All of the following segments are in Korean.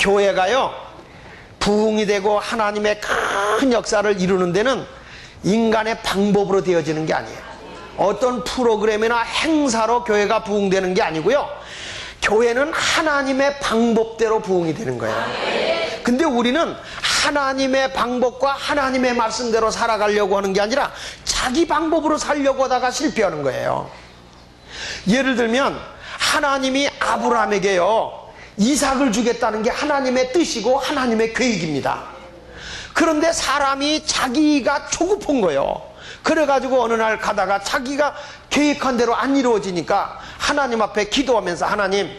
교회가요, 부흥이 되고 하나님의 큰 역사를 이루는 데는 인간의 방법으로 되어지는 게 아니에요. 어떤 프로그램이나 행사로 교회가 부흥되는 게 아니고요, 교회는 하나님의 방법대로 부흥이 되는 거예요. 근데 우리는 하나님의 방법과 하나님의 말씀대로 살아가려고 하는 게 아니라 자기 방법으로 살려고 하다가 실패하는 거예요. 예를 들면 하나님이 아브라함에게요, 이삭을 주겠다는 게 하나님의 뜻이고 하나님의 계획입니다. 그런데 사람이 자기가 조급한 거예요. 그래가지고 어느 날 가다가 자기가 계획한 대로 안 이루어지니까 하나님 앞에 기도하면서, 하나님,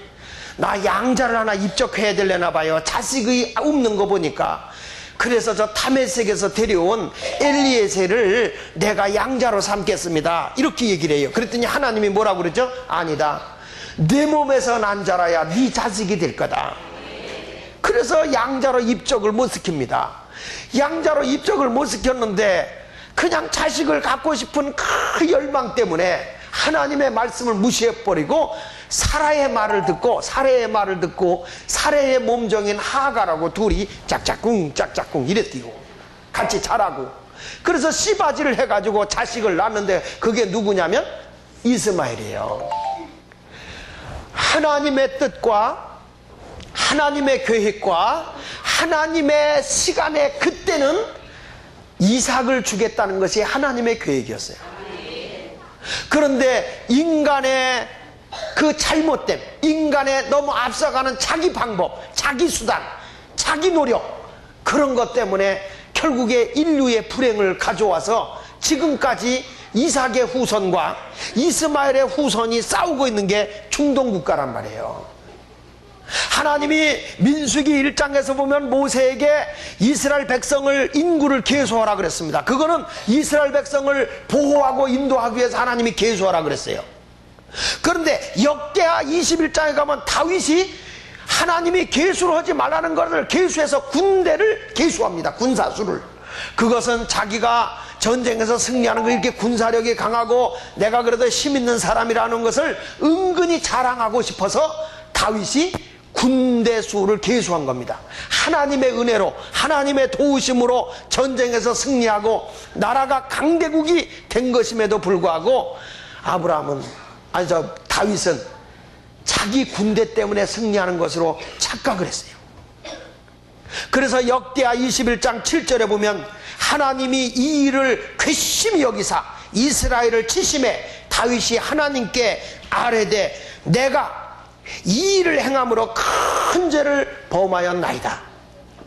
나 양자를 하나 입적해야 되려나 봐요. 자식이 없는 거 보니까. 그래서 저 다메섹에서 데려온 엘리에셀을 내가 양자로 삼겠습니다. 이렇게 얘기를 해요. 그랬더니 하나님이 뭐라고 그랬죠? 아니다, 내 몸에서 난 자라야 네 자식이 될 거다. 그래서 양자로 입적을 못 시킵니다. 양자로 입적을 못 시켰는데 그냥 자식을 갖고 싶은 그 열망 때문에 하나님의 말씀을 무시해버리고 사라의 말을 듣고 사라의 몸종인 하가라고 둘이 짝짝꿍 이랬디요. 같이 자라고. 그래서 씨바지를 해가지고 자식을 낳는데 그게 누구냐면 이스마엘이에요. 하나님의 뜻과 하나님의 계획과 하나님의 시간에, 그때는 이삭을 주겠다는 것이 하나님의 계획이었어요. 그런데 인간의 그 잘못됨, 인간의 너무 앞서가는 자기 방법, 자기 수단, 자기 노력, 그런 것 때문에 결국에 인류의 불행을 가져와서 지금까지 이삭의 후손과 이스마엘의 후손이 싸우고 있는 게 중동 국가란 말이에요. 하나님이 민수기 1장에서 보면 모세에게 이스라엘 백성을, 인구를 계수하라 그랬습니다. 그거는 이스라엘 백성을 보호하고 인도하기 위해서 하나님이 계수하라 그랬어요. 그런데 역대하 21장에 가면 다윗이 하나님이 계수를 하지 말라는 것을 계수해서 군대를 계수합니다. 군사수를. 그것은 자기가 전쟁에서 승리하는 거, 이렇게 군사력이 강하고 내가 그래도 힘 있는 사람이라는 것을 은근히 자랑하고 싶어서 다윗이 군대 수를 계수한 겁니다. 하나님의 은혜로, 하나님의 도우심으로 전쟁에서 승리하고 나라가 강대국이 된 것임에도 불구하고 다윗은 자기 군대 때문에 승리하는 것으로 착각을 했어요. 그래서 역대하 21장 7절에 보면 하나님이 이 일을 괘씸히 여기사 이스라엘을 치심해 다윗이 하나님께 아뢰되 내가 이 일을 행함으로 큰 죄를 범하였나이다.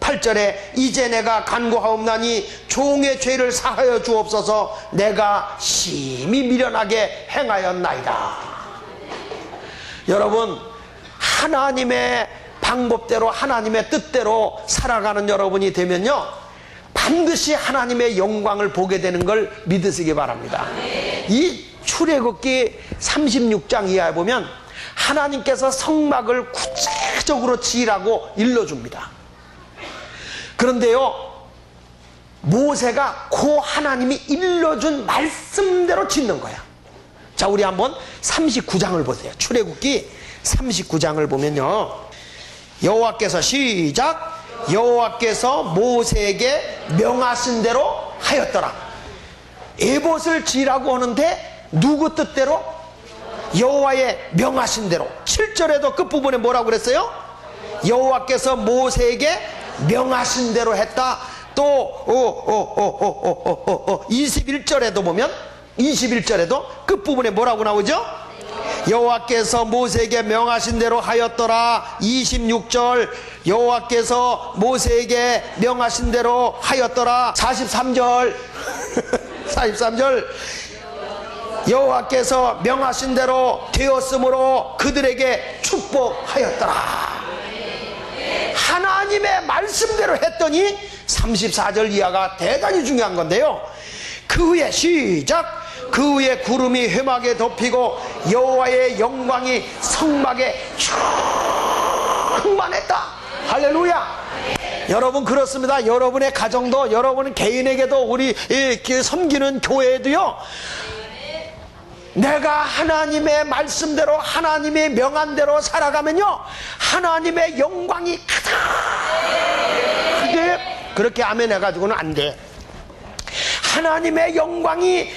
8절에 이제 내가 간구하옵나니 종의 죄를 사하여 주옵소서. 내가 심히 미련하게 행하였나이다. 여러분, 하나님의 방법대로 하나님의 뜻대로 살아가는 여러분이 되면요, 반드시 하나님의 영광을 보게 되는 걸 믿으시기 바랍니다. 이 출애굽기 36장 이하에 보면 하나님께서 성막을 구체적으로 지으라고 일러줍니다. 그런데요, 모세가 그 하나님이 일러준 말씀대로 짓는 거야. 자, 우리 한번 39장을 보세요. 출애굽기 39장을 보면요, 여호와께서 시작. 여호와께서 모세에게 명하신 대로 하였더라. 에봇을 지으라고 하는데 누구 뜻대로? 여호와의 명하신 대로. 7절에도 끝부분에 뭐라고 그랬어요? 여호와께서 모세에게 명하신 대로 했다. 또 21절에도 보면 21절에도 끝부분에 뭐라고 나오죠? 여호와께서 모세에게 명하신 대로 하였더라. 26절 여호와께서 모세에게 명하신 대로 하였더라. 43절 43절 여호와께서 명하신 대로 되었으므로 그들에게 축복하였더라. 하나님의 말씀대로 했더니 34절 이하가 대단히 중요한 건데요, 그 후에 시작. 그 후에 구름이 회막에 덮이고 여호와의 영광이 성막에 충만했다. 할렐루야. 여러분, 그렇습니다. 여러분의 가정도, 여러분 개인에게도, 우리 섬기는 교회에도요, 내가 하나님의 말씀대로 하나님의 명한대로 살아가면요, 하나님의 영광이 그렇게 아멘 해가지고는 안 돼. 하나님의 영광이